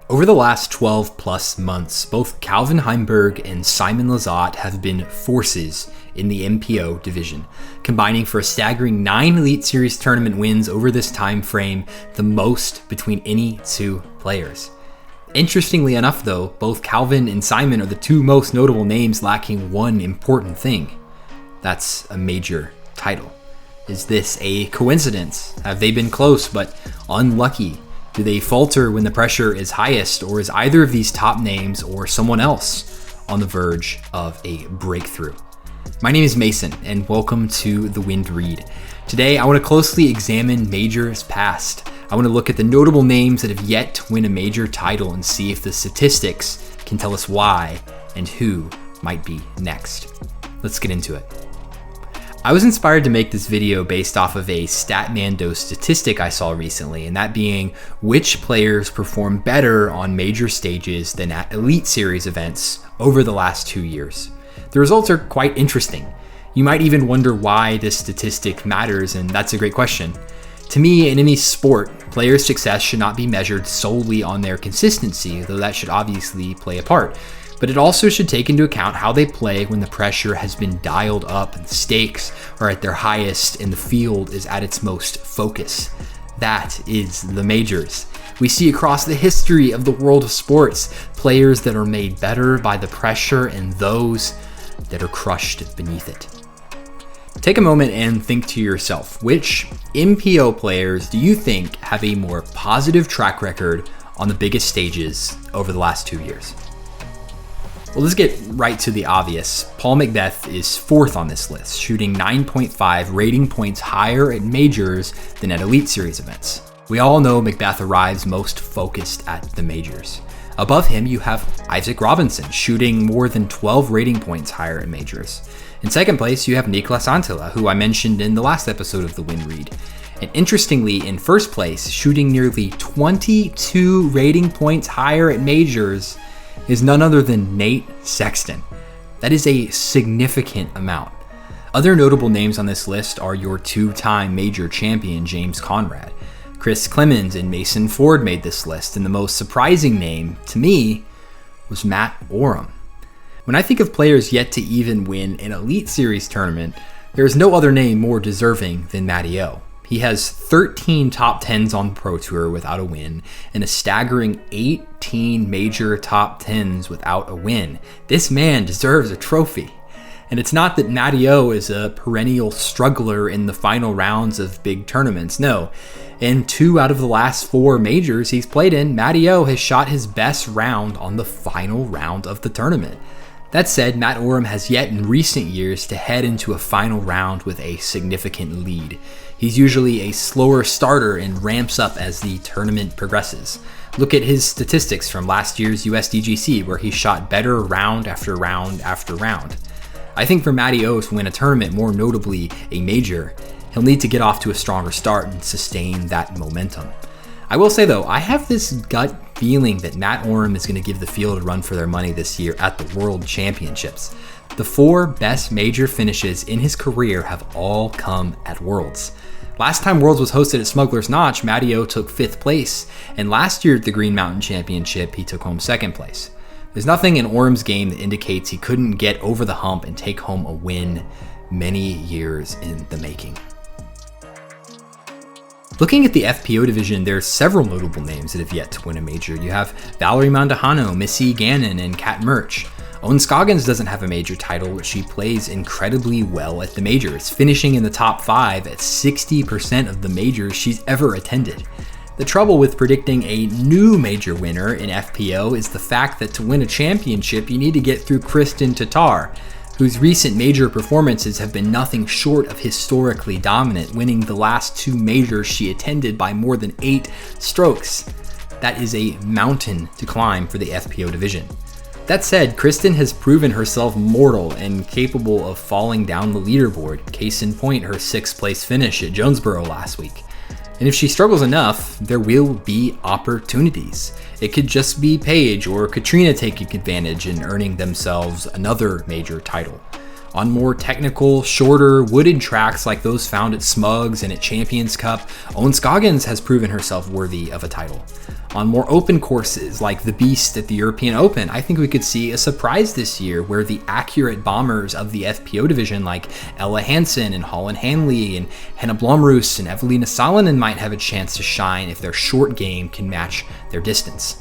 Over the last 12 plus months, both Calvin Heimberg and Simon Lizotte have been forces in the MPO division, combining for a staggering 9 Elite Series tournament wins over this time frame, the most between any two players. Interestingly enough though, both Calvin and Simon are the two most notable names lacking one important thing. That's a major title. Is this a coincidence? Have they been close but unlucky? Do they falter when the pressure is highest, or is either of these top names or someone else on the verge of a breakthrough? My name is Mason, and welcome to The Wind Read. Today, I want to closely examine majors past. I want to look at the notable names that have yet to win a major title and see if the statistics can tell us why and who might be next. Let's get into it. I was inspired to make this video based off of a Statmando statistic I saw recently, and that being which players perform better on major stages than at Elite Series events over the last 2 years. The results are quite interesting. You might even wonder why this statistic matters, and that's a great question. To me, in any sport, players' success should not be measured solely on their consistency, though that should obviously play a part. But it also should take into account how they play when the pressure has been dialed up and the stakes are at their highest and the field is at its most focus. That is the majors. We see across the history of the world of sports, players that are made better by the pressure and those that are crushed beneath it. Take a moment and think to yourself, which MPO players do you think have a more positive track record on the biggest stages over the last 2 years? Well, let's get right to the obvious. Paul McBeth is 4th on this list, shooting 9.5 rating points higher at majors than at Elite Series events. We all know McBeth arrives most focused at the majors. Above him, you have Isaac Robinson, shooting more than 12 rating points higher at majors. In second place, you have Niklas Antila, who I mentioned in the last episode of The Wind Read. And interestingly, in first place, shooting nearly 22 rating points higher at majors is none other than Nate Sexton. That is a significant amount. Other notable names on this list are your 2-time major champion James Conrad. Chris Clemens and Mason Ford made this list, and the most surprising name, to me, was Matt Oram. When I think of players yet to even win an Elite Series tournament, there is no other name more deserving than Matty-Os. He has 13 top 10s on the Pro Tour without a win, and a staggering 18 major top 10s without a win. This man deserves a trophy. And it's not that Matty-Os is a perennial struggler in the final rounds of big tournaments. No, in 2 out of the last 4 majors he's played in, Matty-Os has shot his best round on the final round of the tournament. That said, Matt Oram has yet in recent years to head into a final round with a significant lead. He's usually a slower starter and ramps up as the tournament progresses. Look at his statistics from last year's USDGC, where he shot better round after round after round. I think for Matty-Os to win a tournament, more notably a major, he'll need to get off to a stronger start and sustain that momentum. I will say though, I have this gut feeling that Matt Oram is going to give the field a run for their money this year at the World Championships. The 4 best major finishes in his career have all come at Worlds. Last time Worlds was hosted at Smuggler's Notch, Matty-Os took 5th place, and last year at the Green Mountain Championship, he took home 2nd place. There's nothing in Oram's game that indicates he couldn't get over the hump and take home a win many years in the making. Looking at the FPO division, there are several notable names that have yet to win a major. You have Valerie Mandujano, Missy Gannon, and Kat Murch. Owen Scoggins doesn't have a major title, but she plays incredibly well at the majors, finishing in the top 5 at 60% of the majors she's ever attended. The trouble with predicting a new major winner in FPO is the fact that to win a championship, you need to get through Kristen Tatar, whose recent major performances have been nothing short of historically dominant, winning the last 2 majors she attended by more than 8 strokes. That is a mountain to climb for the FPO division. That said, Kristen has proven herself mortal and capable of falling down the leaderboard, case in point her 6th place finish at Jonesboro last week. And if she struggles enough, there will be opportunities. It could just be Paige or Katrina taking advantage and earning themselves another major title. On more technical, shorter, wooded tracks like those found at Smugs and at Champions Cup, Owen Scoggins has proven herself worthy of a title. On more open courses like the Beast at the European Open, I think we could see a surprise this year where the accurate bombers of the FPO division like Ella Hansen and Holland Hanley and Henna Blomroos and Evelina Salonen might have a chance to shine if their short game can match their distance.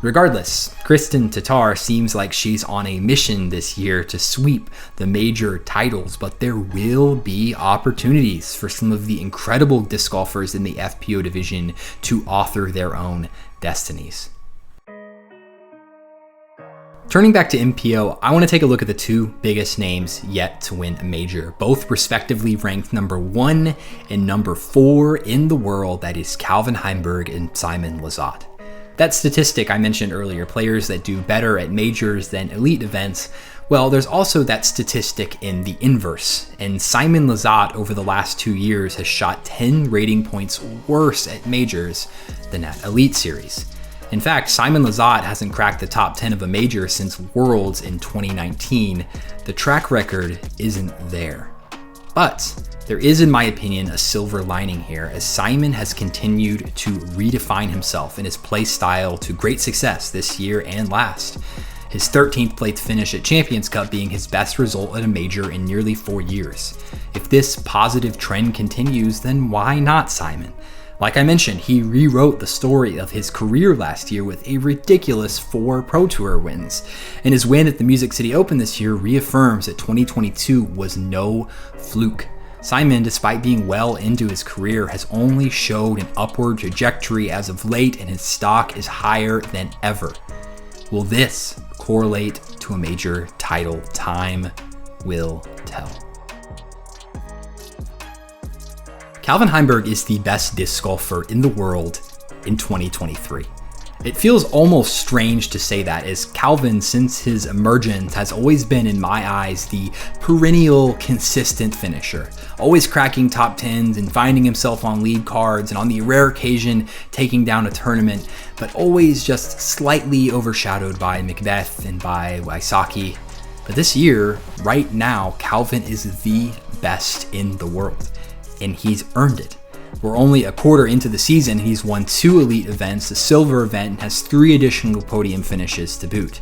Regardless, Kristen Tatar seems like she's on a mission this year to sweep the major titles, but there will be opportunities for some of the incredible disc golfers in the FPO division to author their own destinies. Turning back to MPO, I want to take a look at the two biggest names yet to win a major, both respectively ranked number 1 and number 4 in the world. That is Calvin Heimburg and Simon Lizotte. That statistic I mentioned earlier, players that do better at majors than elite events, well, there's also that statistic in the inverse, and Simon Lizotte over the last 2 years has shot 10 rating points worse at majors than at elite series. In fact, Simon Lizotte hasn't cracked the top 10 of a major since Worlds in 2019. The track record isn't there. But there is, in my opinion, a silver lining here, as Simon has continued to redefine himself and his play style to great success this year and last. His 13th place finish at Champions Cup being his best result at a major in nearly 4 years. If this positive trend continues, then why not Simon? Like I mentioned, he rewrote the story of his career last year with a ridiculous 4 Pro Tour wins. And his win at the Music City Open this year reaffirms that 2022 was no fluke. Simon, despite being well into his career, has only showed an upward trajectory as of late, and his stock is higher than ever. Will this correlate to a major title? Time will tell. Calvin Heimburg is the best disc golfer in the world in 2023. It feels almost strange to say that, as Calvin, since his emergence, has always been, in my eyes, the perennial consistent finisher, always cracking top 10s and finding himself on lead cards, and on the rare occasion taking down a tournament, but always just slightly overshadowed by Macbeth and by Wysocki. But this year, right now, Calvin is the best in the world, and he's earned it. We're only a quarter into the season, and he's won 2 elite events, a silver event, and has 3 additional podium finishes to boot.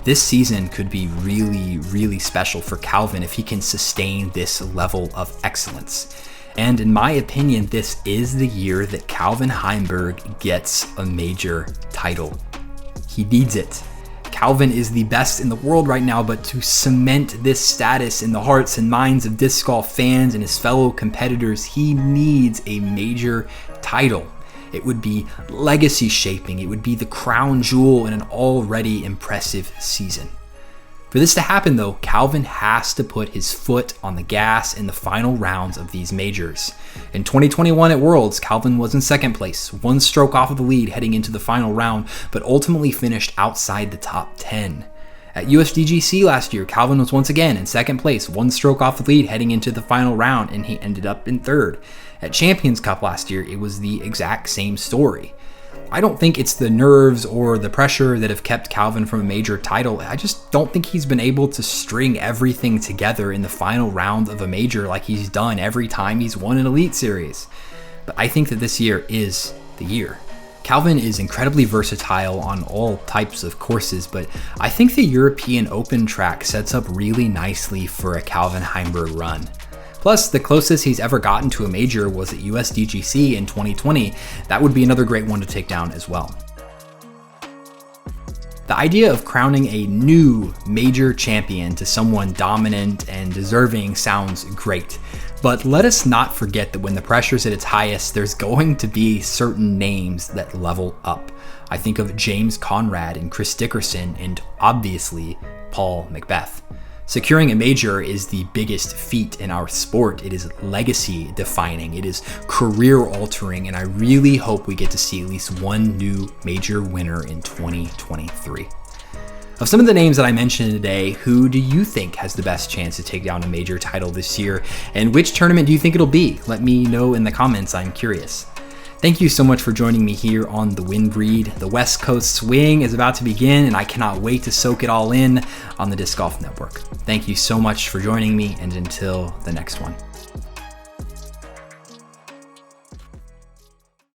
This season could be really, really special for Calvin if he can sustain this level of excellence. And in my opinion, this is the year that Calvin Heimburg gets a major title. He needs it. Calvin is the best in the world right now, but to cement this status in the hearts and minds of disc golf fans and his fellow competitors, he needs a major title. It would be legacy shaping. It would be the crown jewel in an already impressive season. For this to happen though, Calvin has to put his foot on the gas in the final rounds of these majors. In 2021 at Worlds, Calvin was in second place, 1 stroke off of the lead heading into the final round, but ultimately finished outside the top 10. At USDGC last year, Calvin was once again in second place, 1 stroke off the lead heading into the final round, and he ended up in third. At Champions Cup last year, it was the exact same story. I don't think it's the nerves or the pressure that have kept Calvin from a major title. I just don't think he's been able to string everything together in the final round of a major like he's done every time he's won an Elite Series. But I think that this year is the year. Calvin is incredibly versatile on all types of courses, but I think the European Open track sets up really nicely for a Calvin Heimburg run. Plus, the closest he's ever gotten to a major was at USDGC in 2020. That would be another great one to take down as well. The idea of crowning a new major champion to someone dominant and deserving sounds great, but let us not forget that when the pressure's at its highest, there's going to be certain names that level up. I think of James Conrad and Chris Dickerson, and obviously Paul Macbeth. Securing a major is the biggest feat in our sport. It is legacy defining, it is career altering, and I really hope we get to see at least one new major winner in 2023. Of some of the names that I mentioned today, who do you think has the best chance to take down a major title this year, and which tournament do you think it'll be? Let me know in the comments, I'm curious. Thank you so much for joining me here on The Wind Breed. The West Coast swing is about to begin, and I cannot wait to soak it all in on the Disc Golf Network. Thank you so much for joining me, and until the next one.